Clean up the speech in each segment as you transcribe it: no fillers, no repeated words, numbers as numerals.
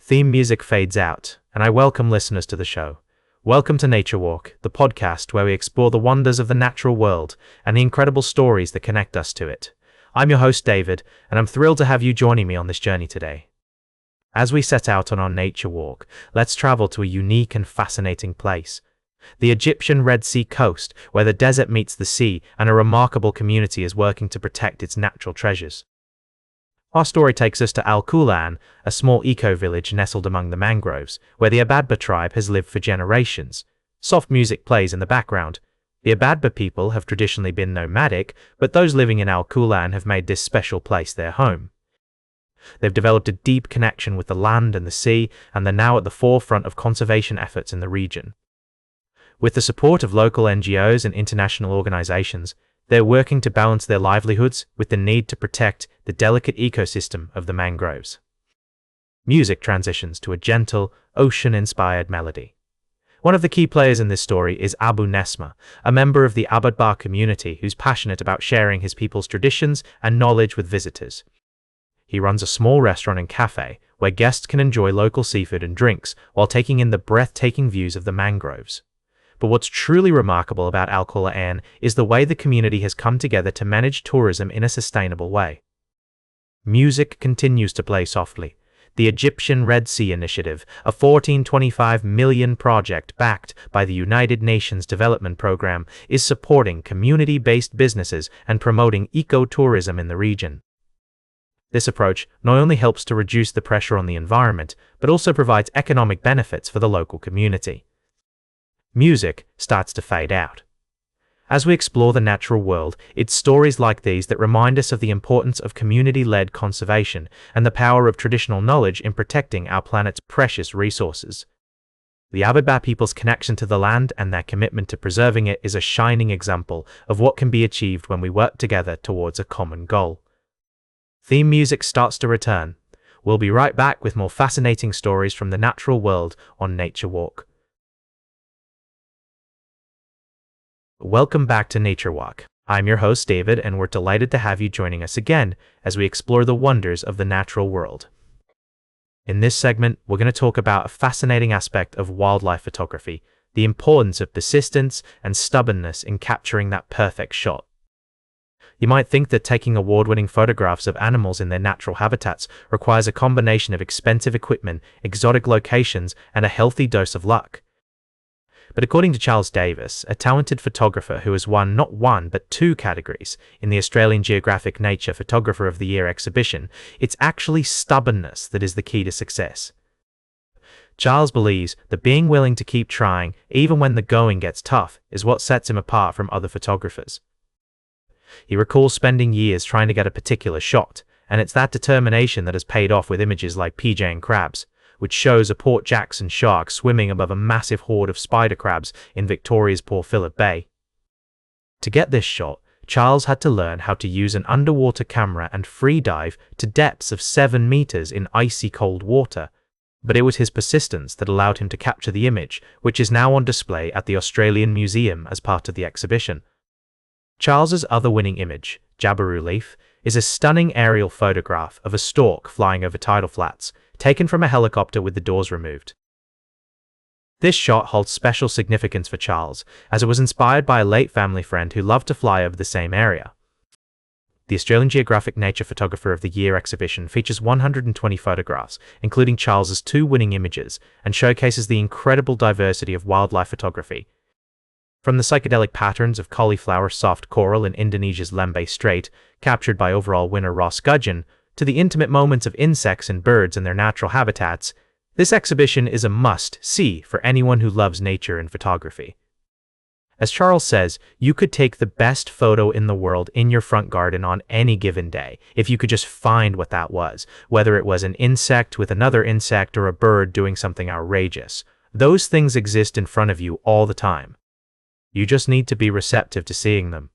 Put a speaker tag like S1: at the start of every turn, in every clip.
S1: theme music fades out, and I welcome listeners to the show. Welcome to Nature Walk, the podcast where we explore the wonders of the natural world and the incredible stories that connect us to it. I'm your host, David, and I'm thrilled to have you joining me on this journey today. As we set out on our nature walk, let's travel to a unique and fascinating place. The Egyptian Red Sea coast, where the desert meets the sea and a remarkable community is working to protect its natural treasures. Our story takes us to Al-Qula'an, a small eco-village nestled among the mangroves, where the Abadba tribe has lived for generations. Soft music plays in the background. The Abadba people have traditionally been nomadic, but those living in Al-Qula'an have made this special place their home. They've developed a deep connection with the land and the sea, and they're now at the forefront of conservation efforts in the region. With the support of local NGOs and international organizations, they're working to balance their livelihoods with the need to protect the delicate ecosystem of the mangroves. Music transitions to a gentle, ocean-inspired melody. One of the key players in this story is Abu Nesma, a member of the Abadba community who's passionate about sharing his people's traditions and knowledge with visitors. He runs a small restaurant and cafe where guests can enjoy local seafood and drinks while taking in the breathtaking views of the mangroves. But what's truly remarkable about Al-Qula'an is the way the community has come together to manage tourism in a sustainable way. Music continues to play softly. The Egyptian Red Sea Initiative, a $14.25 million project backed by the United Nations Development Program, is supporting community-based businesses and promoting ecotourism in the region. This approach not only helps to reduce the pressure on the environment, but also provides economic benefits for the local community. Music starts to fade out. As we explore the natural world, it's stories like these that remind us of the importance of community-led conservation and the power of traditional knowledge in protecting our planet's precious resources. The Abadba people's connection to the land and their commitment to preserving it is a shining example of what can be achieved when we work together towards a common goal. Theme music starts to return. We'll be right back with more fascinating stories from the natural world on Nature Walk. Welcome back to Nature Walk. I'm your host, David, and we're delighted to have you joining us again as we explore the wonders of the natural world. In this segment, we're going to talk about a fascinating aspect of wildlife photography, the importance of persistence and stubbornness in capturing that perfect shot. You might think that taking award-winning photographs of animals in their natural habitats requires a combination of expensive equipment, exotic locations, and a healthy dose of luck. But according to Charles Davis, a talented photographer who has won not one but two categories in the Australian Geographic Nature Photographer of the Year exhibition, it's actually stubbornness that is the key to success. Charles believes that being willing to keep trying, even when the going gets tough, is what sets him apart from other photographers. He recalls spending years trying to get a particular shot, and it's that determination that has paid off with images like PJ and Crabs, which shows a Port Jackson shark swimming above a massive horde of spider crabs in Victoria's Port Phillip Bay. To get this shot, Charles had to learn how to use an underwater camera and free dive to depths of 7 meters in icy cold water, but it was his persistence that allowed him to capture the image, which is now on display at the Australian Museum as part of the exhibition. Charles's other winning image, Jabiru Leaf, is a stunning aerial photograph of a stork flying over tidal flats, taken from a helicopter with the doors removed. This shot holds special significance for Charles, as it was inspired by a late family friend who loved to fly over the same area. The Australian Geographic Nature Photographer of the Year exhibition features 120 photographs, including Charles's 2 winning images, and showcases the incredible diversity of wildlife photography. From the psychedelic patterns of cauliflower soft coral in Indonesia's Lembeh Strait, captured by overall winner Ross Gudgeon, to the intimate moments of insects and birds in their natural habitats, this exhibition is a must-see for anyone who loves nature and photography. As Charles says, you could take the best photo in the world in your front garden on any given day if you could just find what that was, whether it was an insect with another insect or a bird doing something outrageous. Those things exist in front of you all the time. You just need to be receptive to seeing them.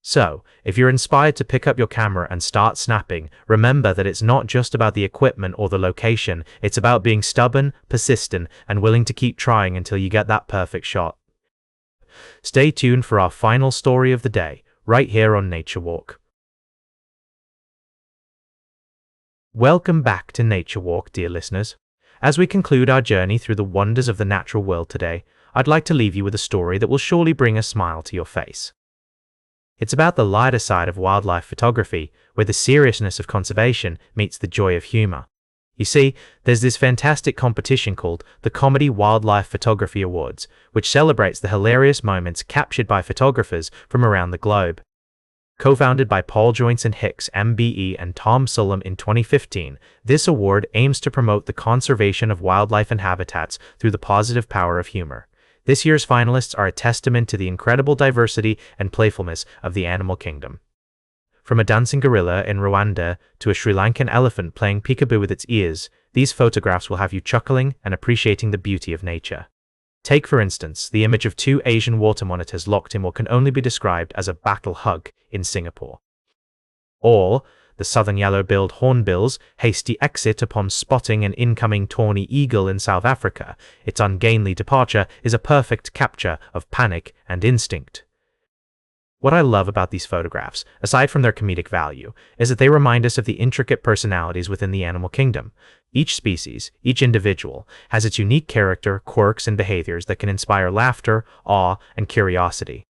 S1: So, if you're inspired to pick up your camera and start snapping, remember that it's not just about the equipment or the location, it's about being stubborn, persistent, and willing to keep trying until you get that perfect shot. Stay tuned for our final story of the day, right here on Nature Walk. Welcome back to Nature Walk, dear listeners. As we conclude our journey through the wonders of the natural world today, I'd like to leave you with a story that will surely bring a smile to your face. It's about the lighter side of wildlife photography, where the seriousness of conservation meets the joy of humor. You see, there's this fantastic competition called the Comedy Wildlife Photography Awards, which celebrates the hilarious moments captured by photographers from around the globe. Co-founded by Paul Joinson Hicks, MBE, and Tom Sullum in 2015, this award aims to promote the conservation of wildlife and habitats through the positive power of humor. This year's finalists are a testament to the incredible diversity and playfulness of the animal kingdom. From a dancing gorilla in Rwanda to a Sri Lankan elephant playing peekaboo with its ears, these photographs will have you chuckling and appreciating the beauty of nature. Take, for instance, the image of two Asian water monitors locked in what can only be described as a battle hug in Singapore. Or the southern yellow-billed hornbill's hasty exit upon spotting an incoming tawny eagle in South Africa. Its ungainly departure is a perfect capture of panic and instinct. What I love about these photographs, aside from their comedic value, is that they remind us of the intricate personalities within the animal kingdom. Each species, each individual, has its unique character, quirks, and behaviors that can inspire laughter, awe, and curiosity.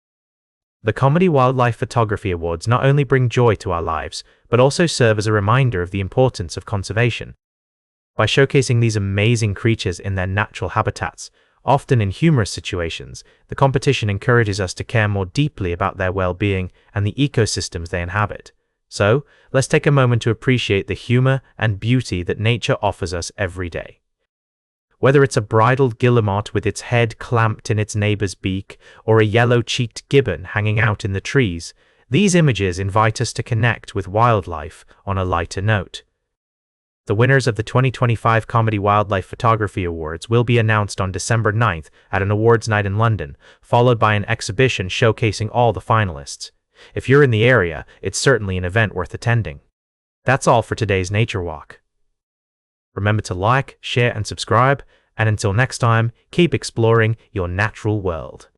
S1: The Comedy Wildlife Photography Awards not only bring joy to our lives, but also serve as a reminder of the importance of conservation. By showcasing these amazing creatures in their natural habitats, often in humorous situations, the competition encourages us to care more deeply about their well-being and the ecosystems they inhabit. So, let's take a moment to appreciate the humor and beauty that nature offers us every day. Whether it's a bridled guillemot with its head clamped in its neighbor's beak, or a yellow-cheeked gibbon hanging out in the trees, these images invite us to connect with wildlife on a lighter note. The winners of the 2025 Comedy Wildlife Photography Awards will be announced on December 9th at an awards night in London, followed by an exhibition showcasing all the finalists. If you're in the area, it's certainly an event worth attending. That's all for today's Nature Walk. Remember to like, share, and subscribe, and until next time, keep exploring your natural world.